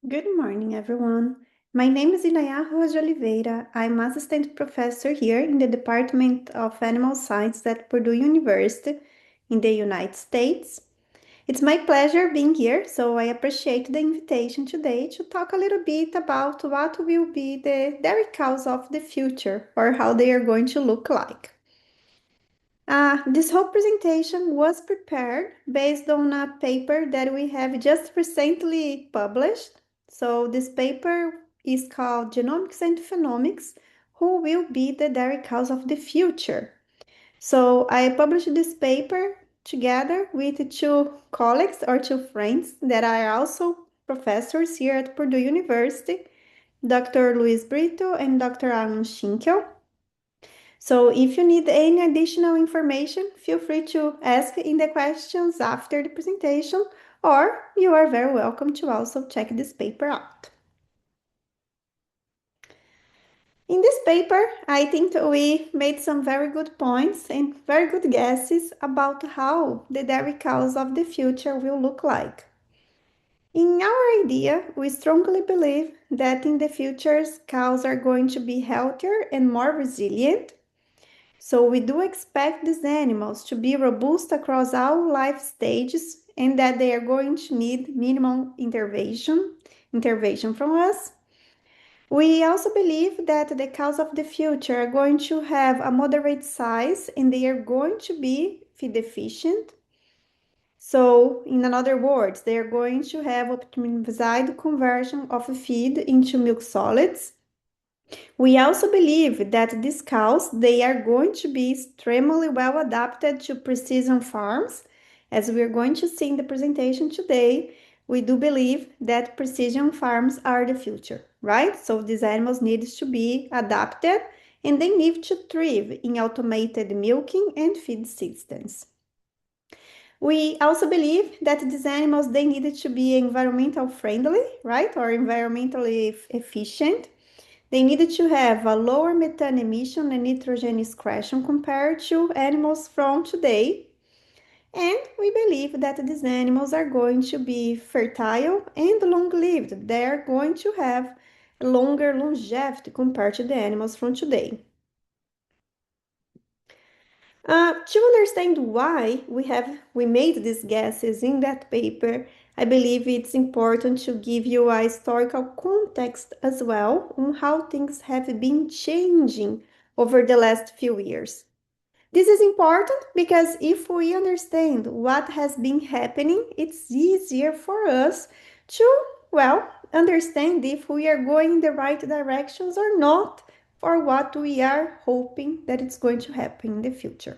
Good morning, everyone. My name is Hinayah Rojas de Oliveira. I'm assistant professor here in the Department of Animal Science at Purdue University in the United States. It's my pleasure being here, so I appreciate the invitation today to talk a little bit about what will be the dairy cows of the future or how they are going to look like. This whole presentation was prepared based on a paper that we have just recently published. So this paper is called Genomics and Phenomics, Who Will Be the Dairy Cows of the Future? So I published this paper together with two colleagues or two friends that are also professors here at Purdue University, Dr. Luis Brito and Dr. Alan Schinkel. So if you need any additional information, feel free to ask in the questions after the presentation, or you are very welcome to also check this paper out. In this paper, I think we made some very good points and very good guesses about how the dairy cows of the future will look like. In our idea, we strongly believe that in the future, cows are going to be healthier and more resilient. So we do expect these animals to be robust across all life stages and that they are going to need minimum intervention from us. We also believe that the cows of the future are going to have a moderate size and they are going to be feed efficient. So, in other words, they are going to have optimized conversion of feed into milk solids. We also believe that these cows, they are going to be extremely well adapted to precision farms. As we are going to see in the presentation today, we do believe that precision farms are the future, right? So these animals need to be adapted and they need to thrive in automated milking and feed systems. We also believe that these animals, they needed to be environmental friendly, right? Or environmentally efficient. They needed to have a lower methane emission and nitrogen excretion compared to animals from today. And we believe that these animals are going to be fertile and long-lived. They are going to have longer longevity compared to the animals from today. To understand why we made these guesses in that paper, I believe it's important to give you a historical context as well on how things have been changing over the last few years. This is important because if we understand what has been happening, it's easier for us to, well, understand if we are going in the right directions or not, for what we are hoping that it's going to happen in the future.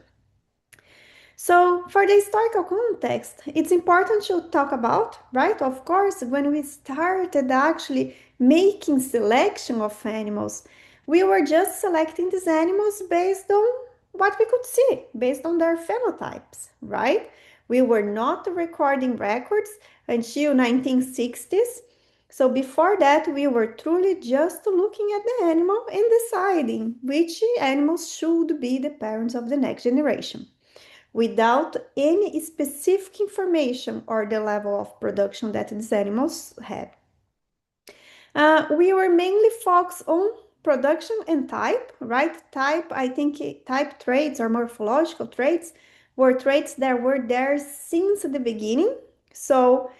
So, for the historical context, it's important to talk about, right? Of course, when we started actually making selection of animals, we were just selecting these animals based on what we could see, based on their phenotypes, right? We were not recording records until 1960s. So before that, we were truly just looking at the animal and deciding which animals should be the parents of the next generation, without any specific information or the level of production that these animals had. We were mainly focused on production and type, right? Type, I think type traits or morphological traits were traits that were there since the beginning. So,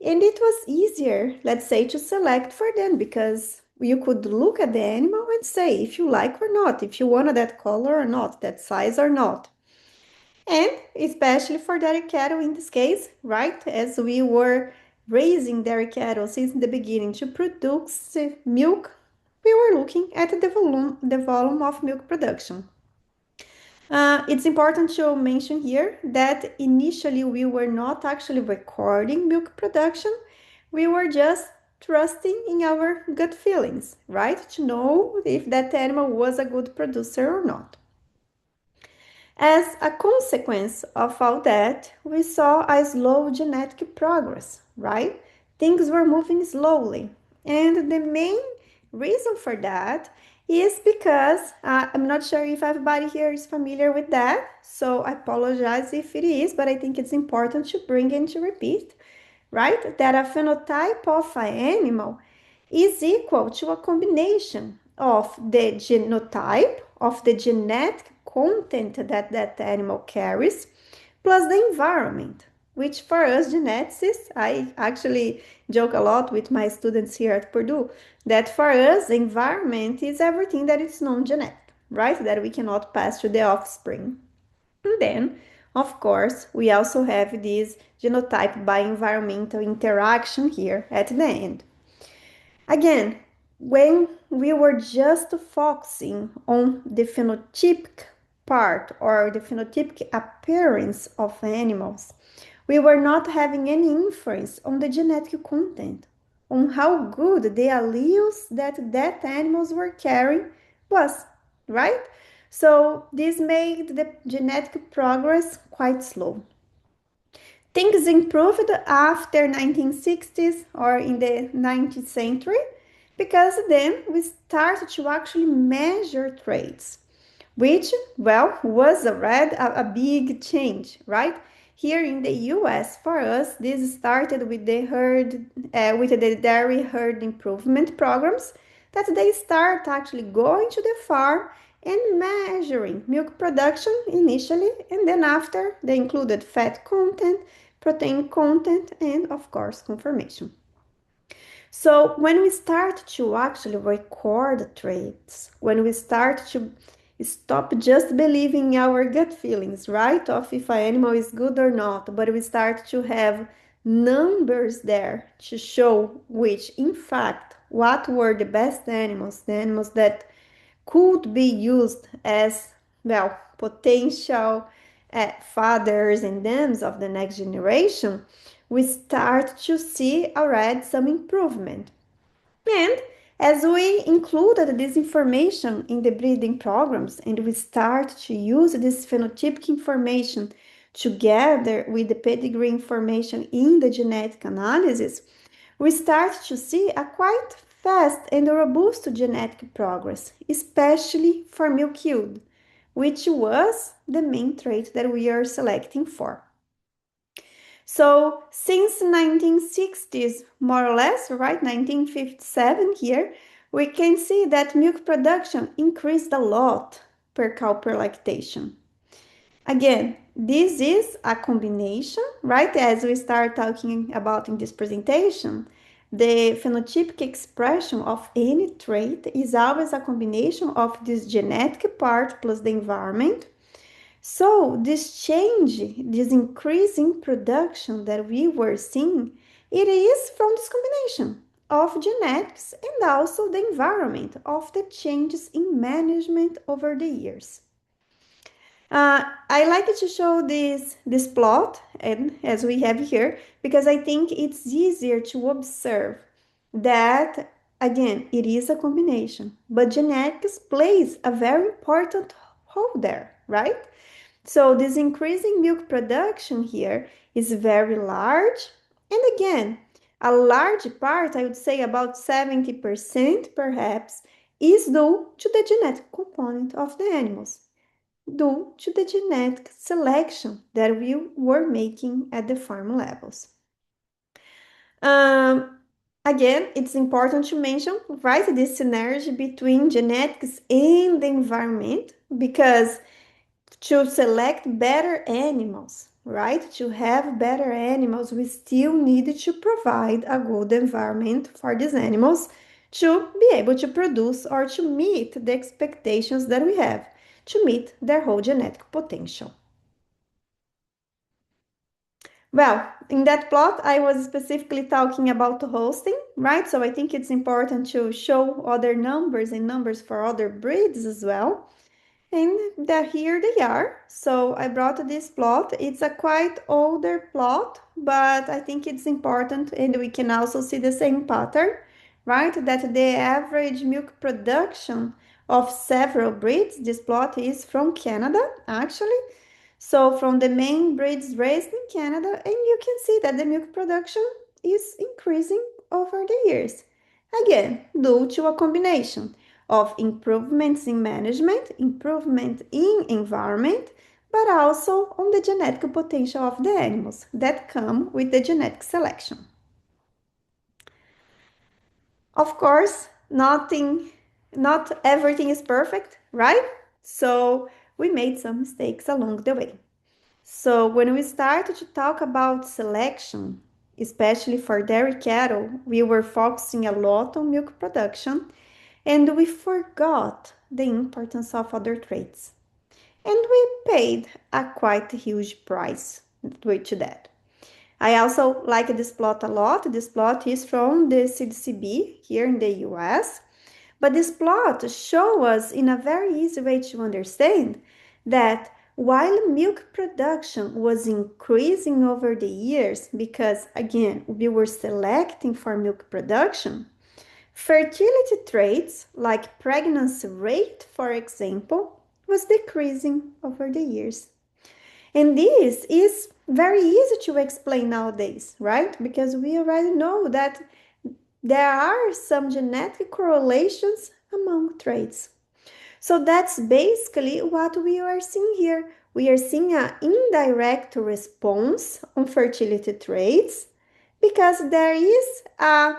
and it was easier, let's say, to select for them because you could look at the animal and say if you like or not, if you wanted that color or not, that size or not. And especially for dairy cattle in this case, right? As we were raising dairy cattle since the beginning to produce milk, we were looking at the volume of milk production. It's important to mention here that initially we were not actually recording milk production. We were just trusting in our gut feelings, right? To know if that animal was a good producer or not. As a consequence of all that, we saw a slow genetic progress, right? Things were moving slowly. And the main reason for that is because I'm not sure if everybody here is familiar with that, so I apologize if it is, but I think it's important to bring and to repeat. right? That a phenotype of an animal is equal to a combination of the genotype, of the genetic content that that animal carries, plus the environment, which for us geneticists, I actually joke a lot with my students here at Purdue, that for us, the environment is everything that is non-genetic, right? That we cannot pass to the offspring. And then, of course, we also have this genotype by environmental interaction here at the end. Again, when we were just focusing on the phenotypic part or the phenotypic appearance of animals, we were not having any influence on the genetic content, on how good the alleles that animals were carrying was, right? So this made the genetic progress quite slow. Things improved after 1960s or in the 19th century because then we started to actually measure traits, which, well, was a big change, right? Here in the US, for us, this started with the dairy herd improvement programs that they start actually going to the farm and measuring milk production initially, and then after they included fat content, protein content, and of course, conformation. So when we start to actually record traits, when we start to stop just believing our gut feelings, right? Of if an animal is good or not, but we start to have numbers there to show which, in fact, what were the best animals, the animals that could be used as, well, potential fathers and dams of the next generation, we start to see already some improvement. And as we included this information in the breeding programs and we start to use this phenotypic information together with the pedigree information in the genetic analysis, we start to see a quite fast and robust genetic progress, especially for milk yield, which was the main trait that we are selecting for. So since 1960s, more or less, right, 1957 here, we can see that milk production increased a lot per cow per lactation. Again, this is a combination, right? As we start talking about in this presentation, the phenotypic expression of any trait is always a combination of this genetic part plus the environment. So this change, this increase in production that we were seeing, it is from this combination of genetics and also the environment of the changes in management over the years. I like to show this plot, and as we have here, because I think it's easier to observe that, again, it is a combination, but genetics plays a very important role there, right? So this increasing milk production here is very large, and again, a large part, I would say about 70% perhaps, is due to the genetic component of the animals, due to the genetic selection that we were making at the farm levels. Again, it's important to mention, right, this synergy between genetics and the environment, because to select better animals, right, to have better animals, we still need to provide a good environment for these animals to be able to produce or to meet the expectations that we have, to meet their whole genetic potential. Well, in that plot, I was specifically talking about hosting, right? So I think it's important to show other numbers and numbers for other breeds as well. And here they are. So I brought this plot. It's a quite older plot, but I think it's important, and we can also see the same pattern, right? That the average milk production of several breeds, this plot is from Canada, actually. So from the main breeds raised in Canada, and you can see that the milk production is increasing over the years. Again, due to a combination of improvements in management, improvement in environment, but also on the genetic potential of the animals that come with the genetic selection. Of course, not everything is perfect, right? So we made some mistakes along the way. So when we started to talk about selection, especially for dairy cattle, we were focusing a lot on milk production, and we forgot the importance of other traits. And we paid a quite huge price due to that. I also like this plot a lot. This plot is from the CDCB here in the US. But this plot shows us in a very easy way to understand that while milk production was increasing over the years, because again, we were selecting for milk production, fertility traits like pregnancy rate, for example, was decreasing over the years. And this is very easy to explain nowadays, right? Because we already know that there are some genetic correlations among traits. So that's basically what we are seeing here. We are seeing an indirect response on fertility traits because there is an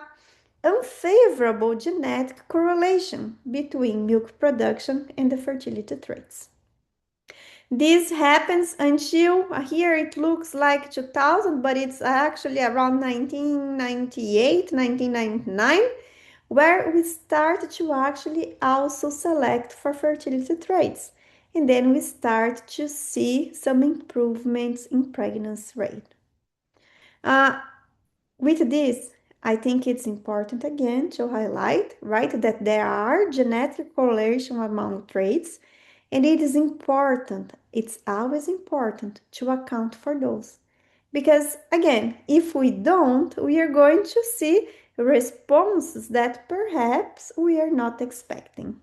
unfavorable genetic correlation between milk production and the fertility traits. This happens until here it looks like 2000, but it's actually around 1998, 1999, where we started to actually also select for fertility traits. And then we start to see some improvements in pregnancy rate. With this, I think it's important again to highlight, right, that there are genetic correlation among traits, and it is important, it's always important to account for those. Because again, if we don't, we are going to see responses that perhaps we are not expecting.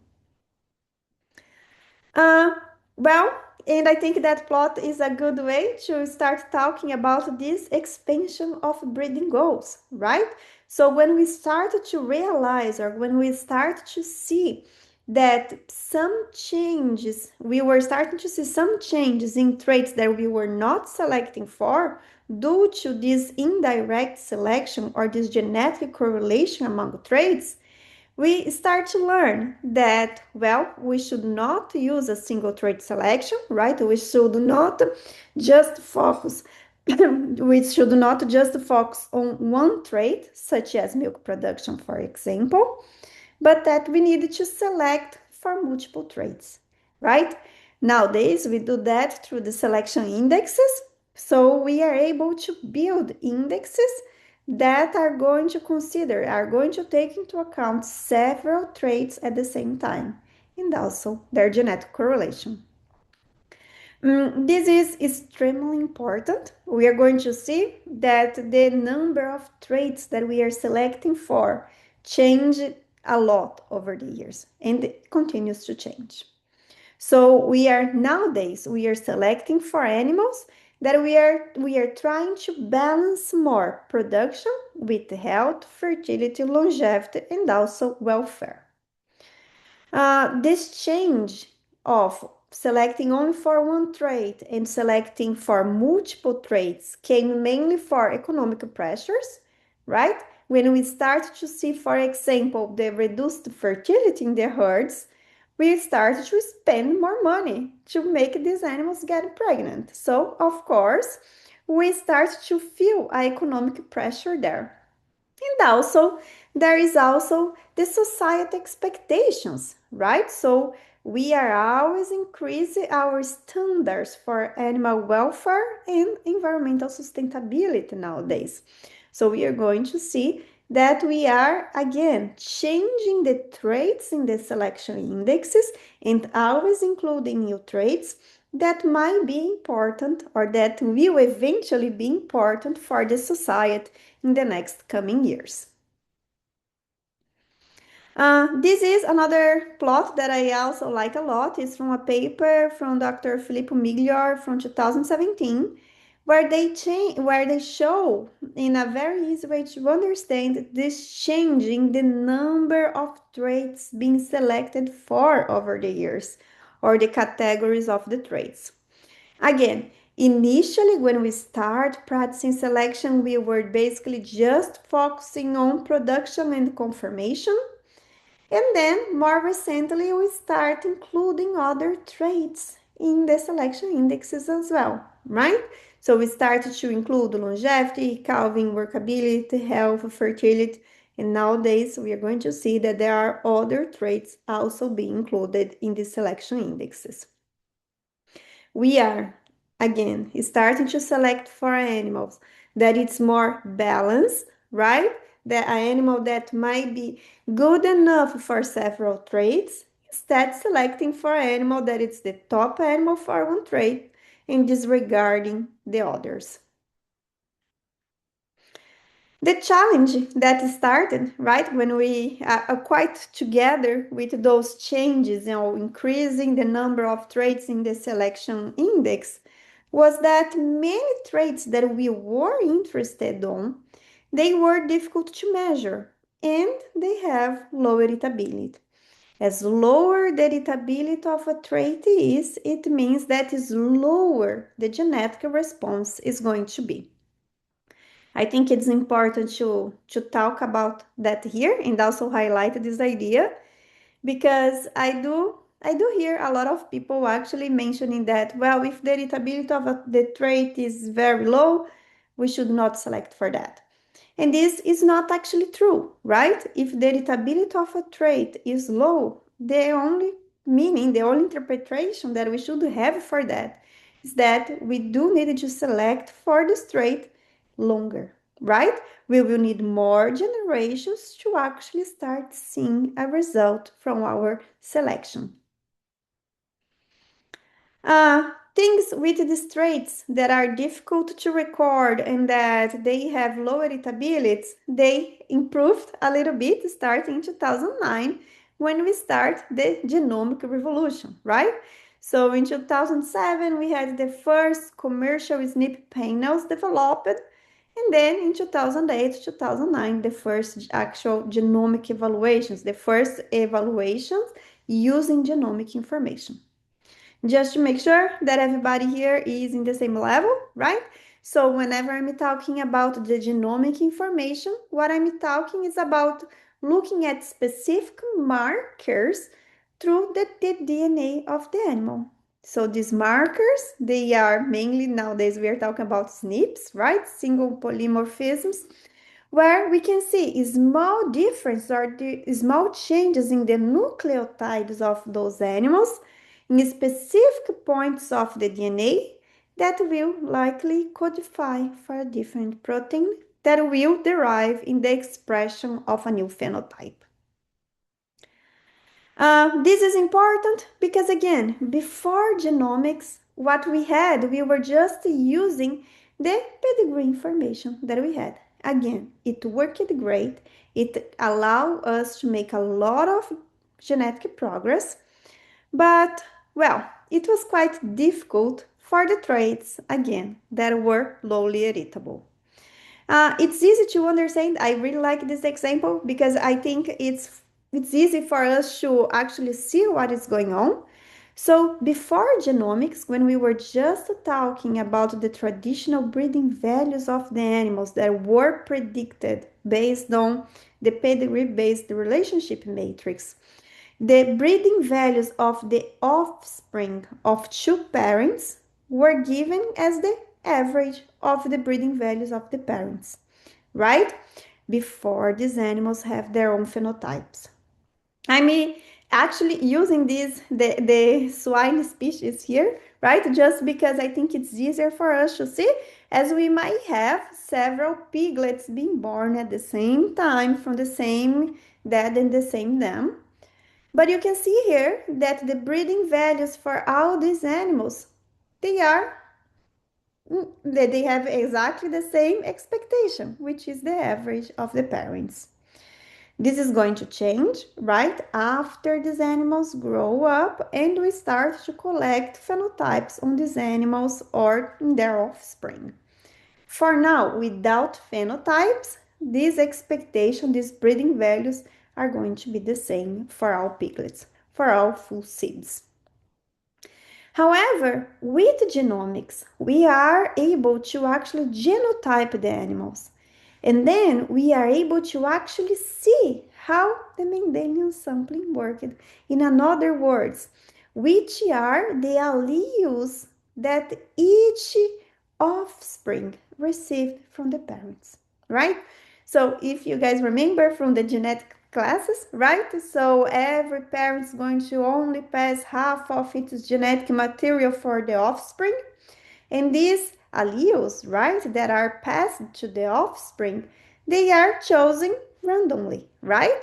Well, and I think that plot is a good way to start talking about this expansion of breeding goals, right? So when we start to realize, or when we start to see that some changes, we were starting to see some changes in traits that we were not selecting for due to this indirect selection or this genetic correlation among traits, we start to learn that, well, we should not use a single trait selection, right? We should not just focus we should not just focus on one trait, such as milk production, for example, but that we need to select for multiple traits, right? Nowadays, we do that through the selection indexes, so we are able to build indexes that are going to take into account several traits at the same time, and also their genetic correlation. This is extremely important. We are going to see that the number of traits that we are selecting for change a lot over the years, and it continues to change. So nowadays we are selecting for animals that we are trying to balance more production with health, fertility, longevity, and also welfare. This change of selecting only for one trait and selecting for multiple traits came mainly for economic pressures, right? When we start to see, for example, the reduced fertility in the herds, we start to spend more money to make these animals get pregnant. So, of course, we start to feel economic pressure there. And also, there is also the society expectations, right? So we are always increasing our standards for animal welfare and environmental sustainability nowadays. So we are going to see that we are, again, changing the traits in the selection indexes and always including new traits that might be important or that will eventually be important for the society in the next coming years. This is another plot that I also like a lot. It's from a paper from Dr. Filippo Miglior from 2017, where they show in a very easy way to understand this changing the number of traits being selected for over the years, or the categories of the traits. Again, initially when we start practicing selection, we were basically just focusing on production and conformation. And then more recently, we start including other traits in the selection indexes as well, right? So we started to include longevity, calving, workability, health, fertility, and nowadays we are going to see that there are other traits also being included in the selection indexes. We are, again, starting to select for animals that it's more balanced, right? That an animal that might be good enough for several traits, instead selecting for an animal that it's the top animal for one trait and disregarding the others. The challenge that started, right, when we are quite together with those changes, increasing the number of traits in the selection index, was that many traits that we were interested on, they were difficult to measure and they have low heritability. As lower the heritability of a trait is, it means that is lower the genetic response is going to be. I think it's important to talk about that here and also highlight this idea because I do hear a lot of people actually mentioning that, well, if the heritability of the trait is very low, we should not select for that. And this is not actually true, right? If the heritability of a trait is low, the only meaning, the only interpretation that we should have for that is that we do need to select for this trait longer, right? We will need more generations to actually start seeing a result from our selection. Things with these traits that are difficult to record and that they have low heritability, they improved a little bit starting in 2009 when we start the genomic revolution, right? So in 2007, we had the first commercial SNP panels developed, and then in 2008, 2009, the first actual genomic evaluations, the first evaluations using genomic information. Just to make sure that everybody here is in the same level, right? So whenever I'm talking about the genomic information, what I'm talking is about looking at specific markers through the DNA of the animal. So these markers, they are mainly nowadays we are talking about SNPs, right? Single polymorphisms, where we can see small difference or the small changes in the nucleotides of those animals in specific points of the DNA that will likely codify for a different protein that will derive in the expression of a new phenotype. This is important because, again, before genomics, what we had, we were just using the pedigree information that we had. Again, it worked great. It allowed us to make a lot of genetic progress, but, well, it was quite difficult for the traits, again, that were lowly heritable. It's easy to understand. I really like this example because I think it's easy for us to actually see what is going on. So before genomics, when we were just talking about the traditional breeding values of the animals that were predicted based on the pedigree-based relationship matrix, the breeding values of the offspring of two parents were given as the average of the breeding values of the parents, right? Before these animals have their own phenotypes. I mean, actually using the swine species here, right? Just because I think it's easier for us to see, as we might have several piglets being born at the same time from the same dad and the same dam. But you can see here that the breeding values for all these animals, they have exactly the same expectation, which is the average of the parents. This is going to change right after these animals grow up and we start to collect phenotypes on these animals or in their offspring. For now, without phenotypes, these expectations, these breeding values are going to be the same for all piglets, for all full seeds. However, with genomics, we are able to actually genotype the animals. And then we are able to actually see how the Mendelian sampling worked. In other words, which are the alleles that each offspring received from the parents, right? So if you guys remember from the genetic classes, right? So every parent is going to only pass half of its genetic material for the offspring. And these alleles, right, that are passed to the offspring, they are chosen randomly, right?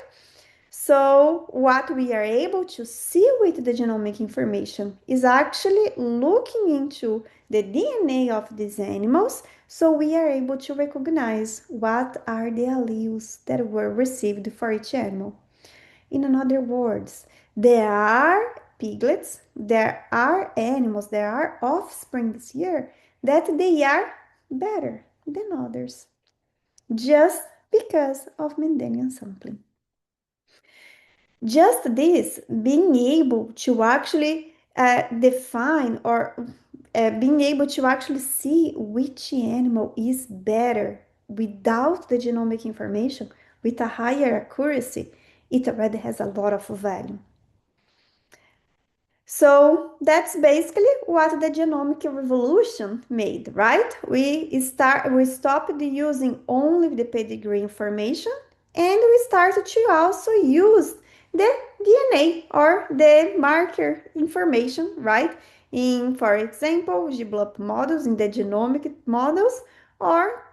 So what we are able to see with the genomic information is actually looking into the DNA of these animals, so we are able to recognize what are the alleles that were received for each animal. In other words, there are piglets, there are animals, there are offsprings here that they are better than others, just because of Mendelian sampling. Just this, being able to actually define or being able to actually see which animal is better without the genomic information, with a higher accuracy, it already has a lot of value. So that's basically what the genomic revolution made, right? We stopped using only the pedigree information, and we started to also use the DNA or the marker information, right? In, for example, GBLUP models, in the genomic models, or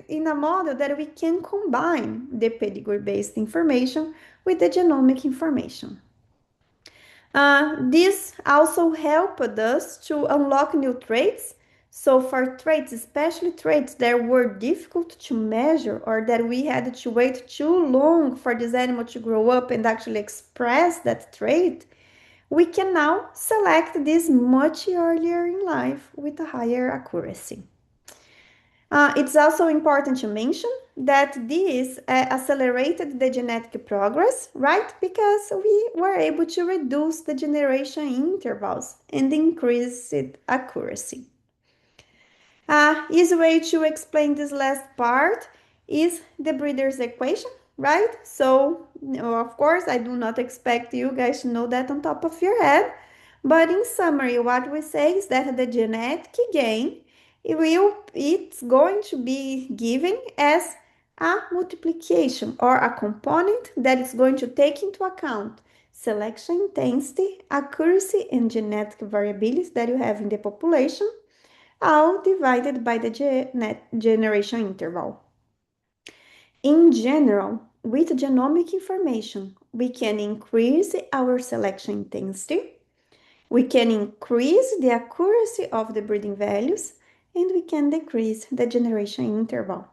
in a model that we can combine the pedigree-based information with the genomic information. This also helped us to unlock new traits. So for traits, especially traits that were difficult to measure or that we had to wait too long for this animal to grow up and actually express that trait, we can now select this much earlier in life with a higher accuracy. It's also important to mention that this accelerated the genetic progress, right? Because we were able to reduce the generation intervals and increase accuracy. Easy way to explain this last part is the breeder's equation, right? So, of course, I do not expect you guys to know that on top of your head. But in summary, what we say is that the genetic gain it's going to be given as a multiplication or a component that is going to take into account selection intensity, accuracy, and genetic variability that you have in the population, all divided by the generation interval. In general, with genomic information, we can increase our selection intensity, we can increase the accuracy of the breeding values, and we can decrease the generation interval.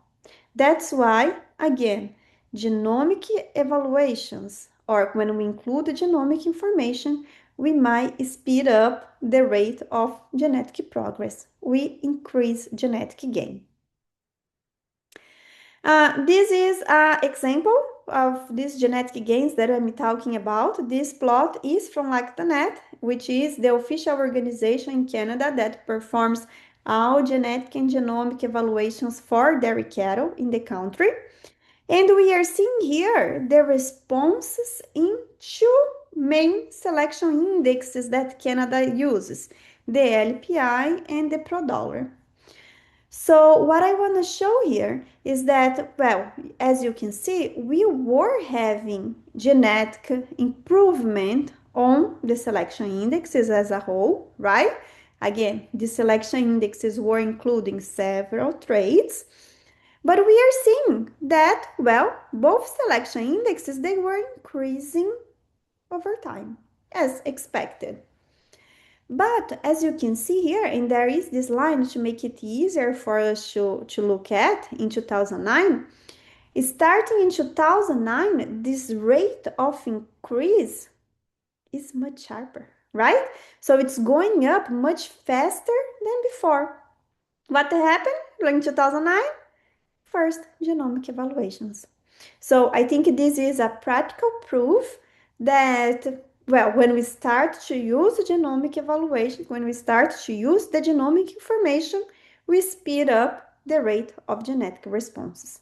That's why, again, genomic evaluations, or when we include the genomic information, we might speed up the rate of genetic progress. We increase genetic gain. This is an example of these genetic gains that I'm talking about. This plot is from LactaNet, which is the official organization in Canada that performs all genetic and genomic evaluations for dairy cattle in the country. And we are seeing here the responses in two main selection indexes that Canada uses, the LPI and the ProDollar. So what I want to show here is that, well, as you can see, we were having genetic improvement on the selection indexes as a whole, right? Again, the selection indexes were including several traits, but we are seeing that, well, both selection indexes, they were increasing over time, as expected. But as you can see here, and there is this line to make it easier for us to look at in 2009, starting in 2009, this rate of increase is much sharper, right? So it's going up much faster than before. What happened in 2009? First, genomic evaluations. So I think this is a practical proof that well, when we start to use genomic evaluation, when we start to use the genomic information, we speed up the rate of genetic responses.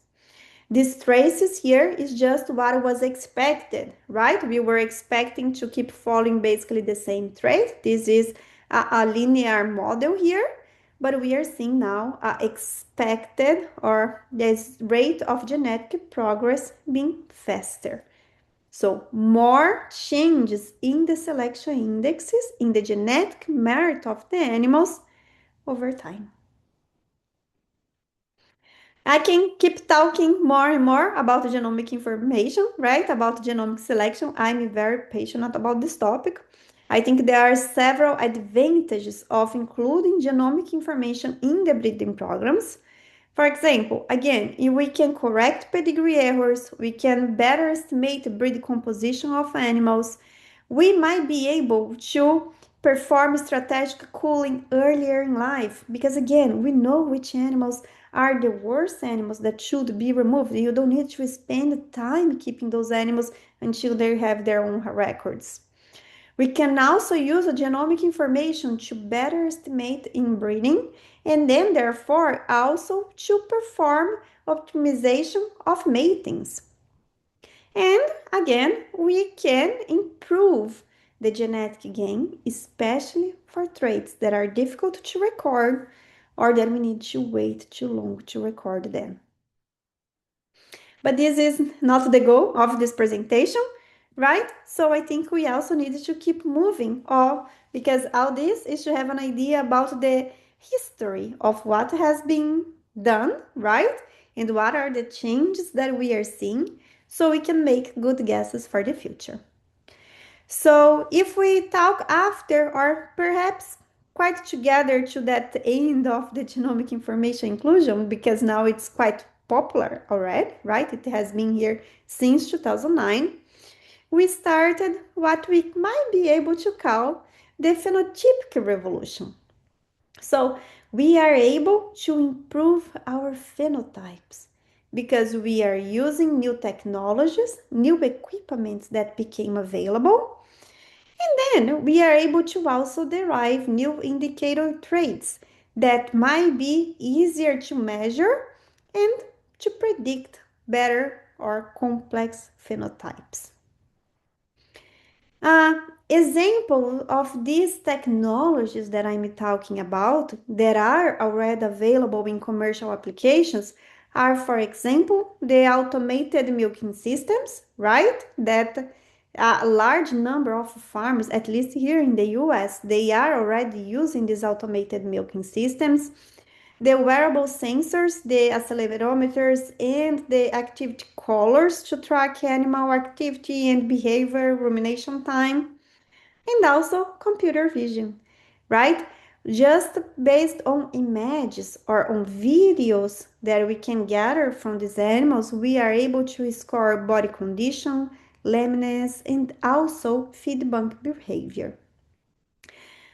These traces here is just what was expected, right? We were expecting to keep following basically the same trait. This is a linear model here, but we are seeing now expected or this rate of genetic progress being faster. So more changes in the selection indexes in the genetic merit of the animals over time. I can keep talking more and more about genomic information, right? About genomic selection. I'm very passionate about this topic. I think there are several advantages of including genomic information in the breeding programs. For example, again, if we can correct pedigree errors, we can better estimate breed composition of animals, we might be able to perform strategic culling earlier in life because again, we know which animals are the worst animals that should be removed. You don't need to spend time keeping those animals until they have their own records. We can also use genomic information to better estimate inbreeding and then therefore also to perform optimization of matings. And again, we can improve the genetic gain, especially for traits that are difficult to record or that we need to wait too long to record them. But this is not the goal of this presentation, right? So I think we also need to keep moving, because all this is to have an idea about the history of what has been done, right? And what are the changes that we are seeing so we can make good guesses for the future. So if we talk after or perhaps quite together to that end of the genomic information inclusion, because now it's quite popular already, right? It has been here since 2009. We started what we might be able to call the phenotypic revolution. So we are able to improve our phenotypes because we are using new technologies, new equipment that became available. And then we are able to also derive new indicator traits that might be easier to measure and to predict better or complex phenotypes. Example of these technologies that I'm talking about that are already available in commercial applications are, for example, the automated milking systems, right? That a large number of farms, at least here in the US, they are already using these automated milking systems. The wearable sensors, the accelerometers, and the activity collars to track animal activity and behavior, rumination time, and also computer vision, right? Just based on images or on videos that we can gather from these animals, we are able to score body condition, lameness, and also feedback behavior.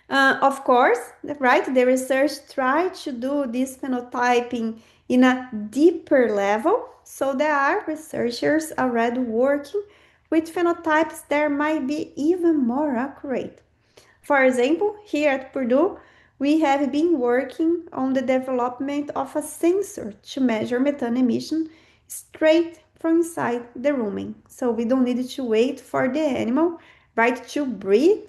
Of course, right, the research tried to do this phenotyping in a deeper level. So there are researchers already working with phenotypes that might be even more accurate. For example, here at Purdue, we have been working on the development of a sensor to measure methane emission straight from inside the rumen. So we don't need to wait for the animal, right, to breathe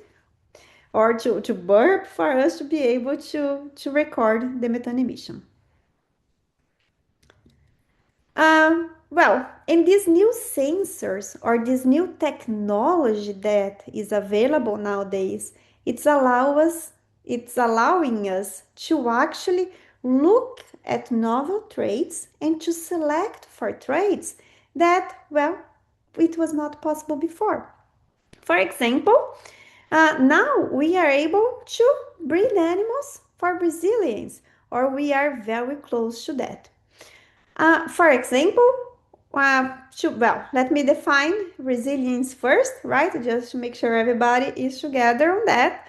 or to burp for us to be able to record the methane emission. Well, and these new sensors or this new technology that is available nowadays, it's allowing us to actually look at novel traits and to select for traits that, well, it was not possible before. For example, now we are able to breed animals for resilience, or we are very close to that. For example, let me define resilience first, right? Just to make sure everybody is together on that.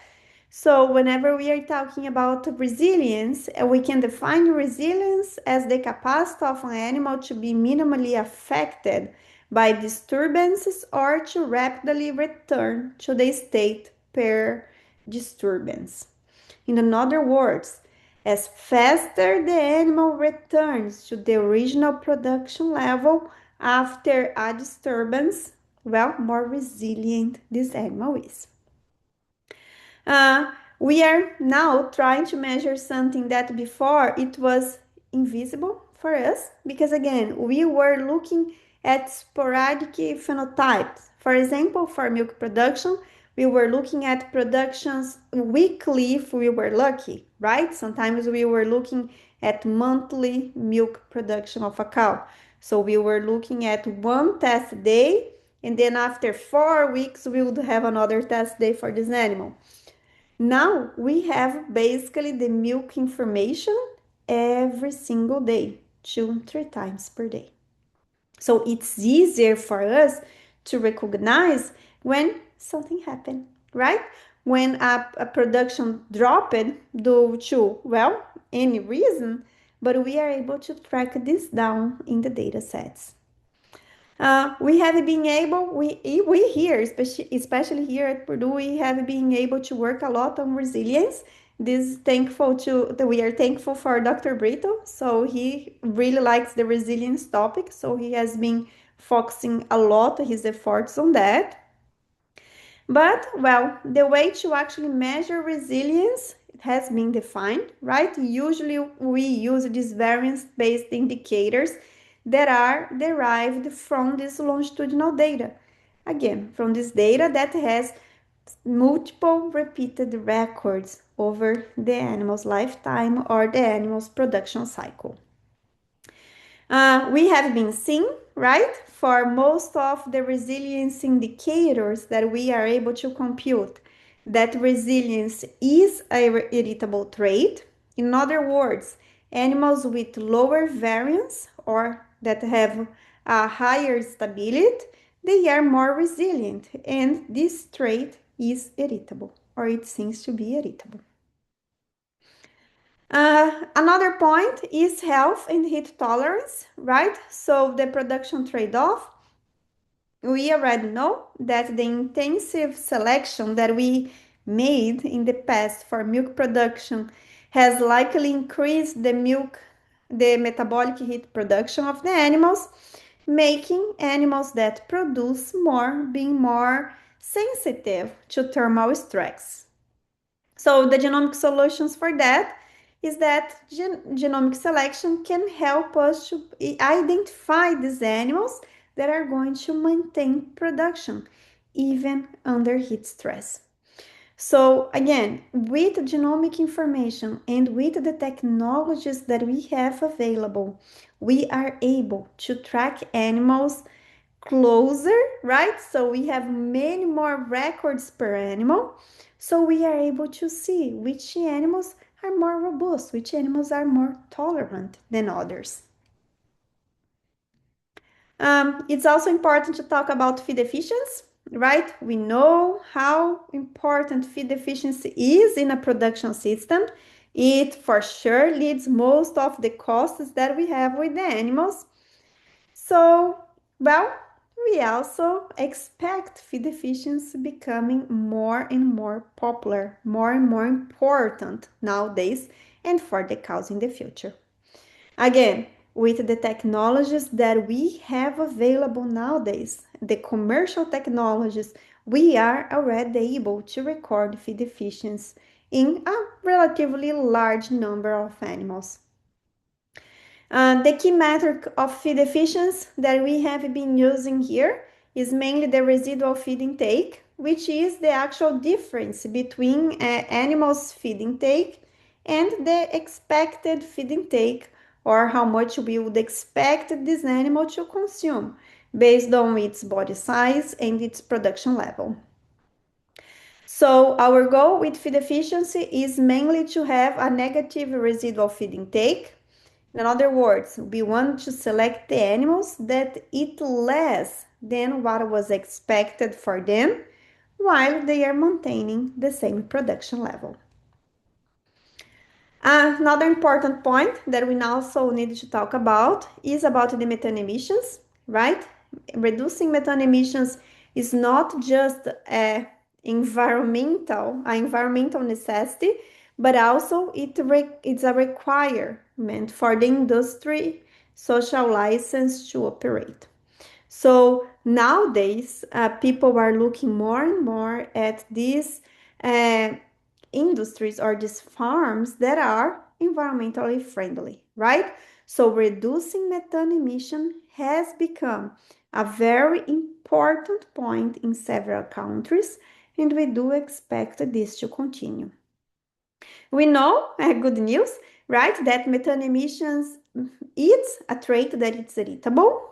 So whenever we are talking about resilience, we can define resilience as the capacity of an animal to be minimally affected by disturbances or to rapidly return to the state per disturbance. In other words, as faster the animal returns to the original production level after a disturbance, well, more resilient this animal is. We are now trying to measure something that before it was invisible for us, because again, we were looking at sporadic phenotypes. For example, for milk production, we were looking at productions weekly if we were lucky, right? Sometimes we were looking at monthly milk production of a cow. So we were looking at one test day, and then after 4 weeks, we would have another test day for this animal. Now we have basically the milk information every single day, 2-3 times per day. So it's easier for us to recognize when something happened, right? When a production dropped due to, well, any reason, but we are able to track this down in the data sets. We have been able, we here, especially here at Purdue, we have been able to work a lot on resilience. We are thankful for Dr. Brito. So he really likes the resilience topic. So he has been focusing a lot his efforts on that. But, well, the way to actually measure resilience has been defined, right? Usually we use these variance-based indicators that are derived from this longitudinal data. Again, from this data that has multiple repeated records over the animal's lifetime or the animal's production cycle. We have been seeing, right, for most of the resilience indicators that we are able to compute, that resilience is an irritable trait. In other words, animals with lower variance or that have a higher stability, they are more resilient, and this trait is irritable, or it seems to be irritable. Another point is health and heat tolerance, right? So the production trade-off, we already know that the intensive selection that we made in the past for milk production has likely increased the metabolic heat production of the animals, making animals that produce more being more sensitive to thermal stress. So the genomic solutions for that is that genomic selection can help us to identify these animals that are going to maintain production even under heat stress. So again, with genomic information and with the technologies that we have available, we are able to track animals closer, right? So we have many more records per animal. So we are able to see which animals are more robust, which animals are more tolerant than others. It's also important to talk about feed efficiency, right? We know how important feed efficiency is in a production system. It for sure leads most of the costs that we have with the animals. So, well, we also expect feed efficiency becoming more and more popular, more and more important nowadays and for the cows in the future. Again, with the technologies that we have available nowadays, the commercial technologies, we are already able to record feed efficiency in a relatively large number of animals. The key metric of feed efficiency that we have been using here is mainly the residual feed intake, which is the actual difference between animals' feed intake and the expected feed intake, or how much we would expect this animal to consume based on its body size and its production level. So our goal with feed efficiency is mainly to have a negative residual feed intake. In other words, we want to select the animals that eat less than what was expected for them while they are maintaining the same production level. Another important point that we also need to talk about is about the methane emissions, right? reducing methane emissions is not just an environmental necessity, but also it's a requirement for the industry social license to operate. So nowadays, people are looking more and more at these uh, industries or these farms that are environmentally friendly, right? So reducing methane emission has become a very important point in several countries, and we do expect this to continue. We know, good news, right, that methane emissions is a trait that it's heritable,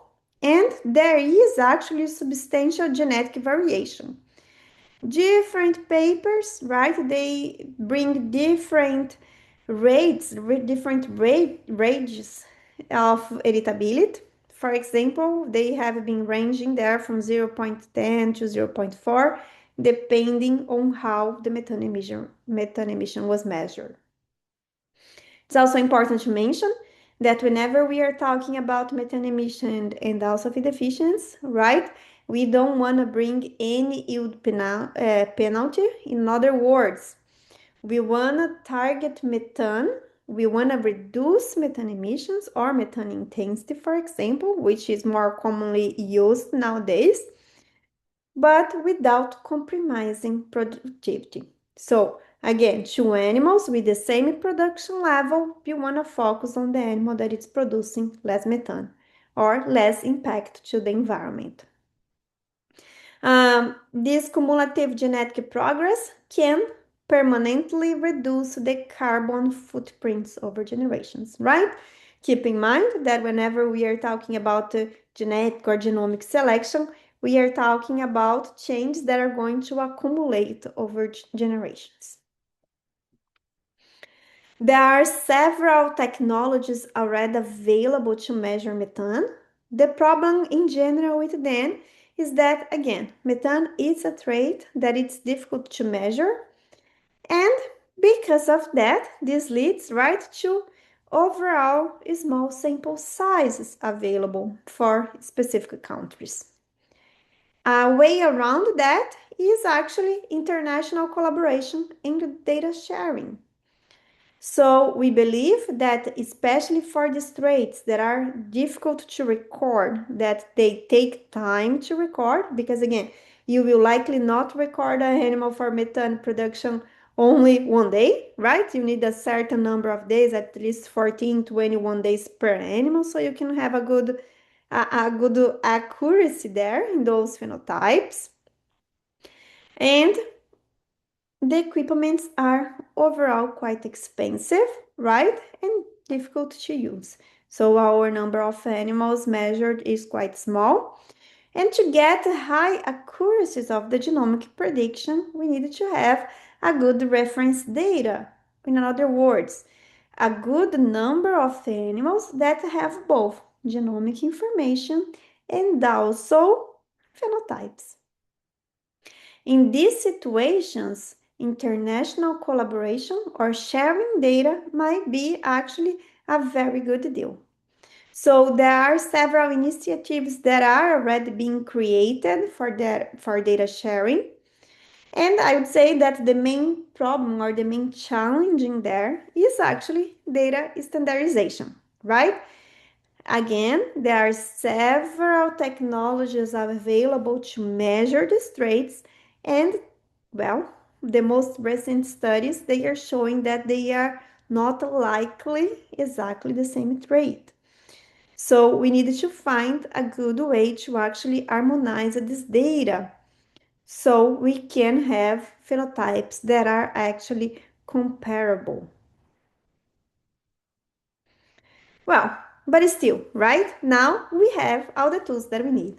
and there is actually substantial genetic variation. Different papers, right, they bring different rates, ranges of heritability. For example, they have been ranging there from 0.10 to 0.4, depending on how the methane emission was measured. It's also important to mention that whenever we are talking about methane emission and also feed efficiency, right, we don't want to bring any yield penalty. In other words, we want to target methane, we want to reduce methane emissions or methane intensity, for example, which is more commonly used nowadays, but without compromising productivity. So again, two animals with the same production level, you want to focus on the animal that is producing less methane or less impact to the environment. This cumulative genetic progress can permanently reduce the carbon footprints over generations, right? Keep in mind that whenever we are talking about genetic or genomic selection, we are talking about changes that are going to accumulate over generations. There are several technologies already available to measure methane. The problem in general with them is that, again, methane is a trait that it's difficult to measure. And because of that, this leads right to overall small sample sizes available for specific countries. A way around that is actually international collaboration and data sharing. So we believe that especially for these traits that are difficult to record, that they take time to record, because again, you will likely not record an animal for methane production only one day, right? You need a certain number of days, at least 14, 21 days per animal, so you can have a good accuracy there in those phenotypes. And the equipments are overall quite expensive, right? And difficult to use. So our number of animals measured is quite small. And to get high accuracies of the genomic prediction, we need to have a good reference data. In other words, a good number of animals that have both genomic information and also phenotypes. In these situations, international collaboration or sharing data might be actually a very good deal. So there are several initiatives that are already being created for data sharing. And I would say that the main problem or the main challenge in there is actually data standardization, right? Again, there are several technologies available to measure these traits, and well, the most recent studies, they are showing that they are not likely exactly the same trait. So we need to find a good way to actually harmonize this data so we can have phenotypes that are actually comparable. Well, but still, right? Now we have all the tools that we need.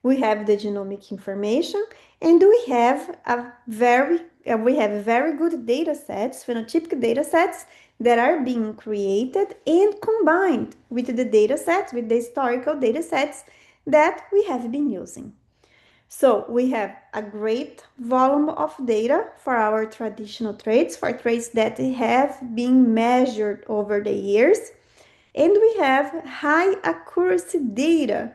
We have the genomic information, and we have very good data sets, phenotypic data sets that are being created and combined with the data sets, with the historical data sets that we have been using. So we have a great volume of data for our traditional traits, for traits that have been measured over the years. And we have high accuracy data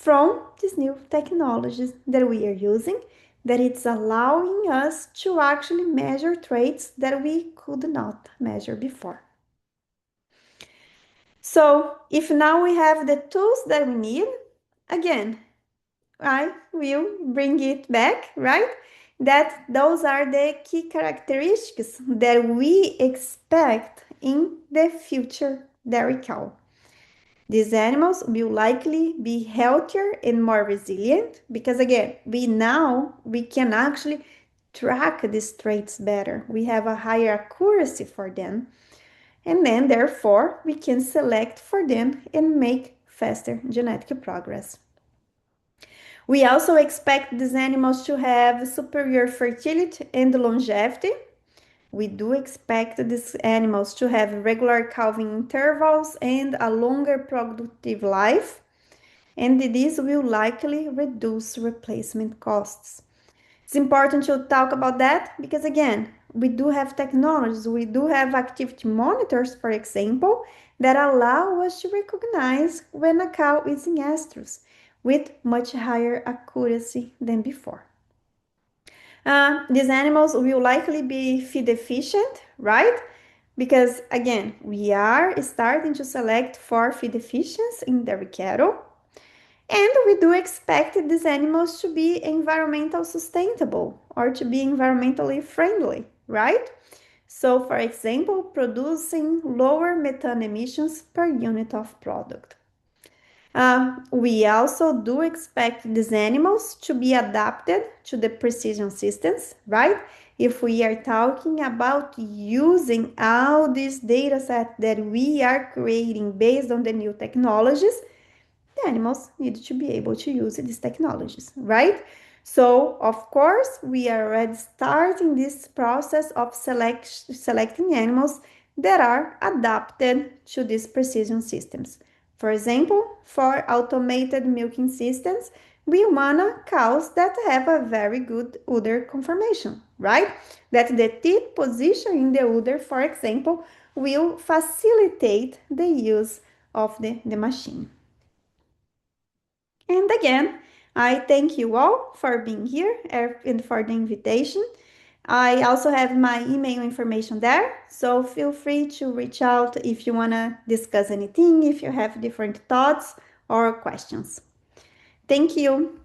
from these new technologies that we are using, that it's allowing us to actually measure traits that we could not measure before. So if now we have the tools that we need, again, I will bring it back, right? That those are the key characteristics that we expect in the future dairy cow. These animals will likely be healthier and more resilient because, again, we can actually track these traits better. We have a higher accuracy for them. And then, therefore, we can select for them and make faster genetic progress. We also expect these animals to have superior fertility and longevity. We do expect these animals to have regular calving intervals and a longer productive life, and this will likely reduce replacement costs. It's important to talk about that because, again, we do have technologies, we do have activity monitors, for example, that allow us to recognize when a cow is in estrus with much higher accuracy than before. These animals will likely be feed efficient, right? Because, again, we are starting to select for feed efficiency in dairy cattle. And we do expect these animals to be environmentally sustainable or to be environmentally friendly, right? So, for example, producing lower methane emissions per unit of product. We also do expect these animals to be adapted to the precision systems, right? If we are talking about using all these data sets that we are creating based on the new technologies, the animals need to be able to use these technologies, right? So, of course, we are already starting this process of selecting animals that are adapted to these precision systems. For example, for automated milking systems, we want cows that have a very good udder conformation, right? That the teat position in the udder, for example, will facilitate the use of the machine. And again, I thank you all for being here and for the invitation. I also have my email information there, so feel free to reach out if you want to discuss anything, if you have different thoughts or questions. Thank you.